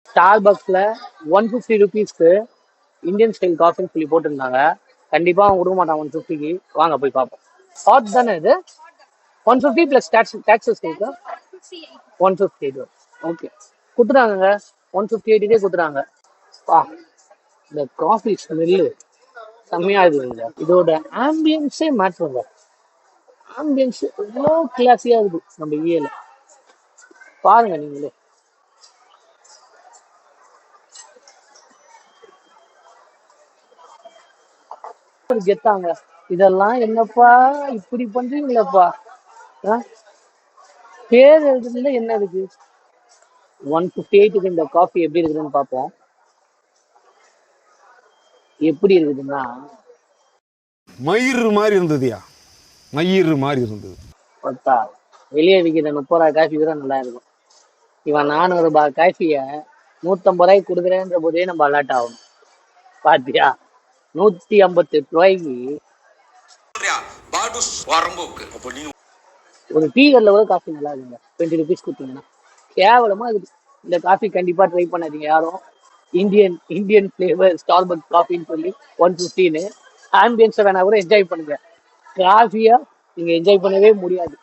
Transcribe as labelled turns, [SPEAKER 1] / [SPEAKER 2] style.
[SPEAKER 1] ஸ்டார்பக்ஸில் 150 rupees Indian style காஃபின்னு சொல்லி போட்டிருந்தாங்க. கண்டிப்பாக அவன் கொடுக்க மாட்டான் 150க்கு. வாங்க போய் பார்ப்போம். ஹாட் தானே இது? 150 ப்ளஸ் டேக்ஸஸ் இருக்கா? 158. ஓகே, கொடுத்துறாங்க. 158 கொடுத்துறாங்க. வா, இந்த காஃபி ஸ்மெல்லு செம்மையா இருக்குங்க. இதோட ஆம்பியன்ஸே மாற்றுங்க. ஆம்பியன்ஸ் எவ்வளோ கிளாஸியா இருக்கு நம்ம ஏல. பாருங்க நீங்களே. கெத்தாங்க. இதெல்லாம் என்னப்பா இப்படி பண்றீங்களப்பா? பேர் எழுதுல என்ன இருக்கு? 158க்கு இந்த காஃபி எப்படி இருக்குதுன்னு பார்ப்போம். எப்படி இருக்குதுன்னா
[SPEAKER 2] மயிறு மாதிரி இருந்ததுயா. மயிறு மாதிரி இருந்தது.
[SPEAKER 1] பார்த்தா வெளியே விற்கிற 30 ரூபாய் காஃபி கூட நல்லா இருக்கும். இவன் 400 ரூபாய் காஃபிய 150 ரூபாய்க்கு கொடுக்குறேன்ற போதே நம்ம அலர்ட் ஆகணும். பாத்தியா, 158 ரூபாய்க்கு ஒரு டீ கடையில் கூட காஃபி நல்லா இருக்குங்க. 20 rupees கொடுத்தீங்கன்னா கேவலமா இருக்குது. இந்த காஃபி கண்டிப்பா ட்ரை பண்ணாதீங்க யாரும். இந்தியன் ஃபிளேவர் ஸ்டார்பக்ஸ் காஃபின்னு சொல்லி 115. ஆம்பியன்ஸை வேணா கூட என்ஜாய் பண்ணுங்க. காஃபியா நீங்க என்ஜாய் பண்ணவே முடியாது.